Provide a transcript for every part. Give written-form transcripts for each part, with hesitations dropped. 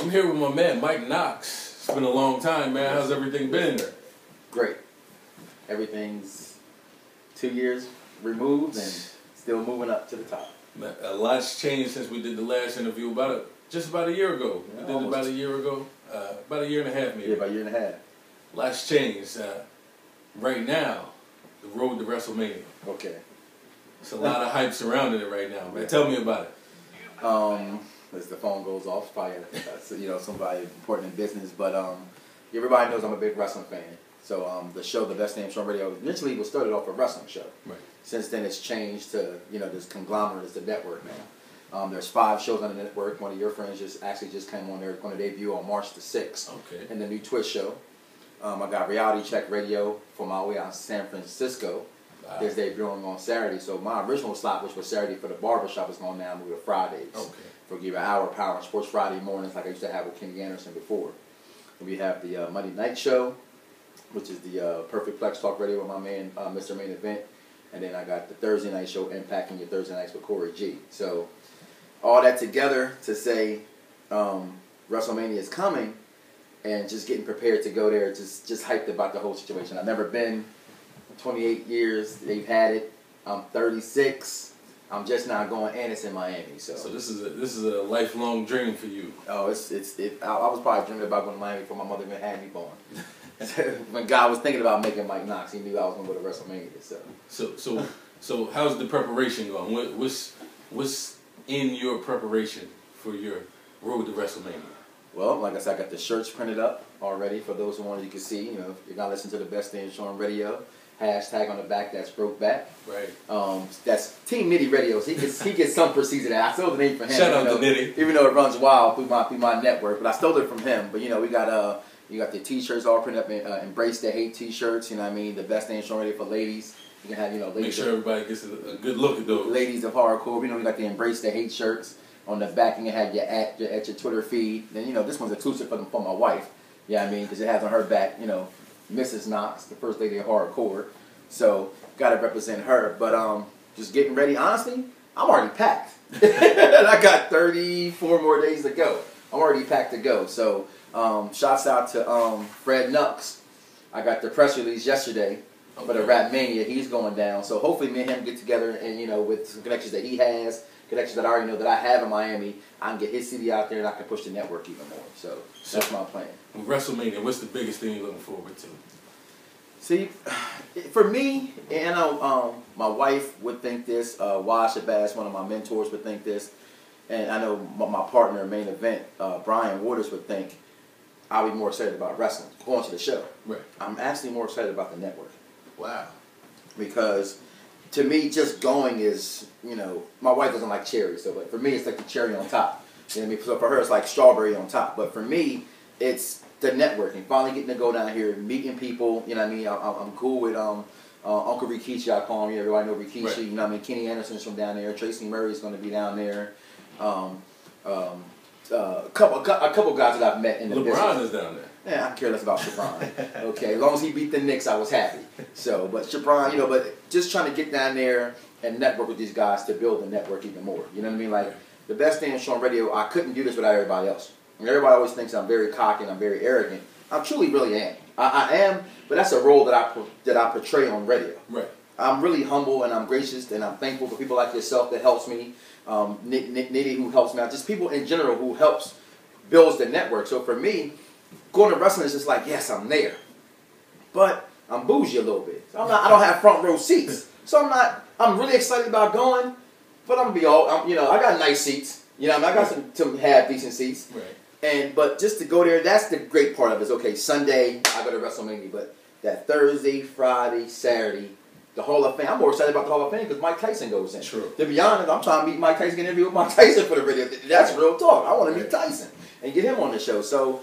I'm here with my man, Mike Knox. It's been a long time, man. How's everything been? Great. Everything's 2 years removed and still moving up to the top. Man, a lot's changed since we did the last interview just about a year ago. Yeah, we did it about a year ago. About a year and a half, maybe. Yeah, about a year and a half. Lots changed. Right now, the road to Wrestlemania. Okay. There's a lot of hype surrounding it right now, man. Tell me about it. As the phone goes off, probably somebody important in business, but everybody knows I'm a big wrestling fan. So the show, The Best Damn Show on Radio, initially was started off a wrestling show. Right. Since then, it's changed to this conglomerate is the network now. There's 5 shows on the network. One of your friends just came on there, going to debut on March the 6th. Okay. In the new Twitch show. I got Reality Check Radio from my way out in San Francisco. Wow. There's debuting on Saturday. So my original slot, which was Saturday for the barbershop, is going now move to Fridays. Okay. For give an hour of power on Sports Friday mornings like I used to have with Kenny Anderson before. And we have the Monday Night Show, which is the Perfect Flex Talk Radio with my man, Mr. Main Event. And then I got the Thursday Night Show, Impacting Your Thursday Nights with Corey G. So all that together to say WrestleMania is coming and just getting prepared to go there, just hyped about the whole situation. I've never been. 28 years they've had it. I'm 36. I'm just not going, and it's in Miami. So this is a lifelong dream for you. Oh, I was probably dreaming about going to Miami before my mother even had me born. When God was thinking about making Mike Knox, he knew I was going to go to WrestleMania. So how's the preparation going? What's in your preparation for your road to WrestleMania? Well, like I said, I got the shirts printed up already for those who wanted. You can see, if you're not listening to The Best Damn Show on Radio, hashtag on the back, that's broke back. Right. That's Team Nitty Radios. He gets some proceeds of that. I stole the name from him. Shout out to Nitty. Even though it runs wild through my network, but I stole it from him. But we got you got the T-shirts all printed up. Embrace the Hate T-shirts. You know what I mean? The Best Damn Show Radio for ladies. You can have ladies. Make sure everybody gets a good look at those. Ladies of hardcore. We got the Embrace the Hate shirts. On the back, you can have your at your Twitter feed. Then this one's exclusive for my wife. Yeah, I mean, because it has on her back, Mrs. Knox, the first lady of hardcore. So got to represent her. But just getting ready. Honestly, I'm already packed. I got 34 more days to go. I'm already packed to go. So shouts out to Fred Nux. I got the press release yesterday for the Wrestlemania. He's going down. So hopefully me and him get together and with some connections that he has. Connections that I already know that I have in Miami, I can get his CD out there and I can push the network even more. So that's my plan. With WrestleMania, what's the biggest thing you're looking forward to? See, for me, and I know my wife would think this, Wash Shabazz, one of my mentors, would think this, and I know my partner, Main Event, Brian Waters, would think I'll be more excited about wrestling, going to the show. Right. I'm actually more excited about the network. Wow. Because to me, just going is, my wife doesn't like cherries, so for me, it's like the cherry on top. You know what I mean? So for her, it's like strawberry on top. But for me, it's the networking. Finally getting to go down here, meeting people. You know what I mean? I'm cool with Uncle Rikishi. I call him. Everybody know Rikishi. Right. You know what I mean? Kenny Anderson's from down there. Tracy Murray's going to be down there. A couple guys that I've met in the business. LeBron is down there. Yeah, I care less about Shabron. Okay, as long as he beat the Knicks, I was happy. So, but Shabron, but just trying to get down there and network with these guys to build the network even more. You know what I mean? Like, The Best Damn Show on Radio, I couldn't do this without everybody else. And everybody always thinks I'm very cocky and I'm very arrogant. I truly really am. I am, but that's a role that I portray on radio. Right. I'm really humble and I'm gracious and I'm thankful for people like yourself that helps me. Nitty who helps me out. Just people in general who helps builds the network. So for me, going to wrestling is just like, yes, I'm there. But I'm bougie a little bit. So I don't have front row seats. So I'm really excited about going, but I'm going to be I got nice seats. I got some half decent seats. Right. But just to go there, that's the great part of it. Is okay, Sunday, I go to WrestleMania, but that Thursday, Friday, Saturday, the Hall of Fame. I'm more excited about the Hall of Fame because Mike Tyson goes in. True. To be honest, I'm trying to meet Mike Tyson, get an interview with Mike Tyson for the video. That's real talk. I want to meet Tyson and get him on the show. So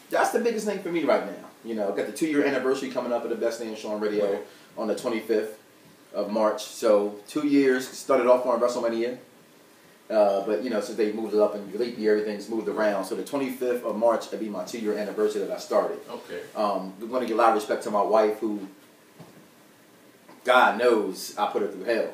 that's the biggest thing for me right now. Got the 2-year anniversary coming up of The Best Damn Show on Radio on the 25th of March. So 2 years, started off on WrestleMania. But since they moved it up and leap year, everything's moved around. So the 25th of March will be my 2-year anniversary that I started. Okay. We're going to give a lot of respect to my wife who God knows I put her through hell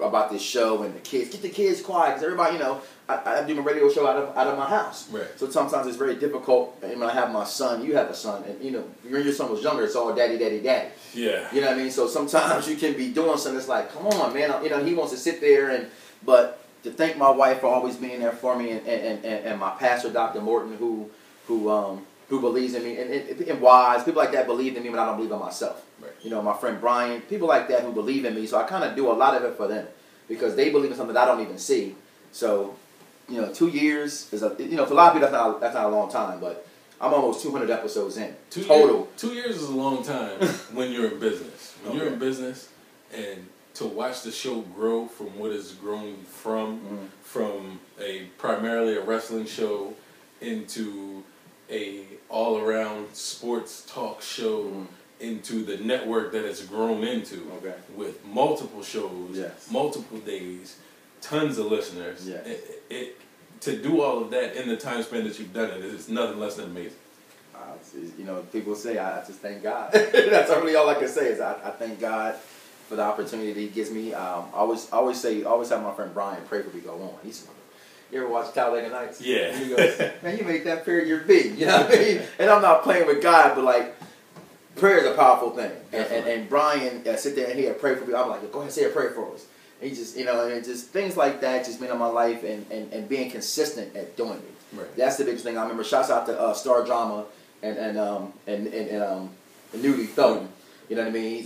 about this show and the kids. Get the kids quiet, because everybody, you know, I do my radio show out of my house. Right. So sometimes it's very difficult. And when I have my son, you have a son, and you know, when your son was younger, it's all daddy, daddy, daddy. Yeah. You know what I mean? So sometimes you can be doing something that's like, come on, man. You know, he wants to sit there but to thank my wife for always being there for me, and my pastor, Dr. Morton, who believes in me, and wise people like that believe in me when I don't believe in myself. Right. You know, my friend Brian, people like that who believe in me. So I kind of do a lot of it for them because they believe in something that I don't even see. So, you know, 2 years is for a lot of people that's not a long time, but I'm almost 200 episodes in total. 2 years is a long time when you're in business. When you're in business, and to watch the show grow from what it's grown from primarily a wrestling show into a all-around sports talk show, into the network that it's grown into, with multiple shows, multiple days, tons of listeners. To do all of that in the time span that you've done it is nothing less than amazing. You know, people say, I just thank God. That's really all I can say is I thank God for the opportunity that He gives me. I always have my friend Brian pray for me go on. He's, you ever watch Talladega Nights? Yeah. He goes, man, you make that prayer your big. You know what I mean? And I'm not playing with God, but like, prayer is a powerful thing. And Brian sit there and he'll pray for me. I'm like, go ahead and say a prayer for us. And he just, you know, and just things like that just made in my life and being consistent at doing it. Right. That's the biggest thing. I remember shouts out to Star Drama and Nudie Thornton. You know what I mean?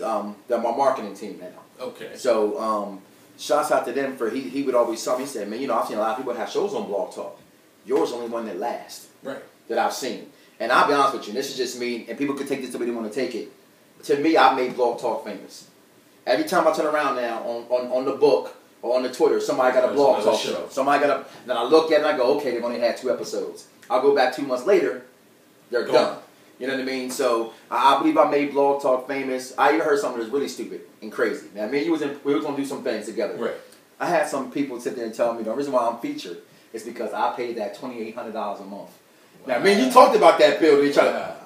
They're my marketing team now. Okay. So shouts out to them for he would always tell me, he said, man, you know, I've seen a lot of people have shows on Blog Talk. Yours is the only one that lasts. Right. That I've seen. And I'll be honest with you, and this is just me, and people could take this the way they want to take it. To me, I've made Blog Talk famous. Every time I turn around now on the book or on the Twitter, somebody got a Blog Talk show. Somebody got a. Then I look at it and I go, okay, they've only had 2 episodes. I'll go back 2 months later, they're done. You know what I mean? So I believe I made Blog Talk famous. I even heard something that was really stupid and crazy. Now, we were going to do some things together. Right. I had some people sit there and tell me the reason why I'm featured is because I paid that $2,800 a month. Wow. Now, you talked about that bill.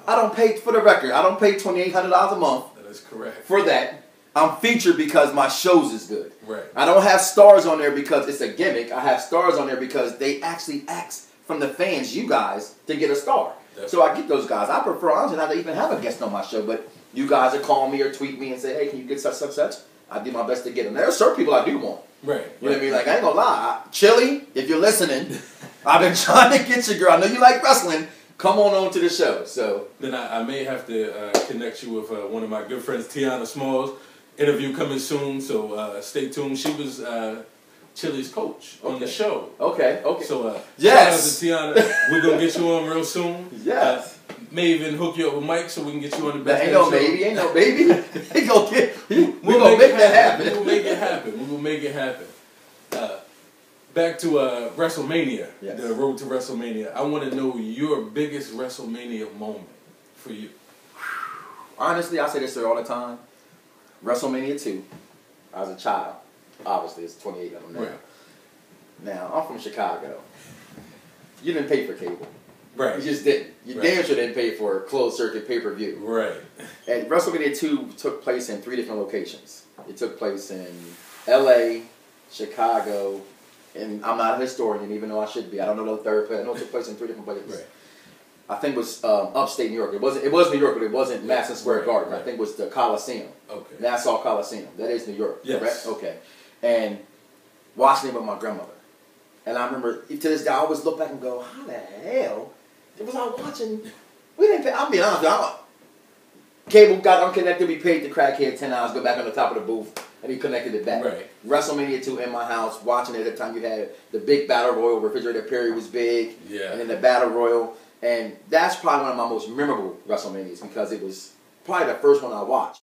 I don't pay, for the record, I don't pay $2,800 a month. That is correct. For that. I'm featured because my shows is good. Right. I don't have stars on there because it's a gimmick. I have stars on there because they actually ask from the fans, you guys, to get a star. So I get those guys. I prefer, honestly, not to even have a guest on my show, but you guys will call me or tweet me and say, hey, can you get such, such, such? I do my best to get them. There are certain people I do want. Right. You know what I mean? Like, I ain't gonna lie. Chili, if you're listening, I've been trying to get you, girl. I know you like wrestling. Come on to the show. So then I may have to connect you with one of my good friends, Tiana Smalls. Interview coming soon, so stay tuned. She was Chili's coach on the show. Okay. So yes, shout out to Tiana. We're gonna get you on real soon. Yes. May even hook you up with Mike so we can get you on the best. Ain't no baby. We're gonna make that happen. We will make it happen. We will make it happen. Back to WrestleMania, the road to WrestleMania. I want to know your biggest WrestleMania moment for you. Honestly, I say this all the time. WrestleMania 2, I was a child. Obviously, it's 28 of them now. Right. Now, I'm from Chicago. You didn't pay for cable. Right. You just didn't. You damn sure didn't pay for a closed circuit pay-per-view. Right. And WrestleMania 2 took place in 3 different locations. It took place in L.A., Chicago, and I'm not a historian, even though I should be. I don't know the third place. I know it took place in 3 different places. Right. I think it was upstate New York. It was New York, but it wasn't Madison Square Garden. I think it was the Coliseum. Okay. Nassau Coliseum. That is New York. Yes. Correct? Okay. And watching it with my grandmother. And I remember, to this day, I always look back and go, how the hell was I watching? We didn't pay. I'll be honest with you. Cable got unconnected. We paid the crackhead $10, go back on the top of the booth, and he connected it back. Right. WrestleMania 2 in my house, watching it at the time you had the big Battle Royal. Refrigerator period was big. Yeah. And then the Battle Royal. And that's probably one of my most memorable WrestleManias because it was probably the first one I watched.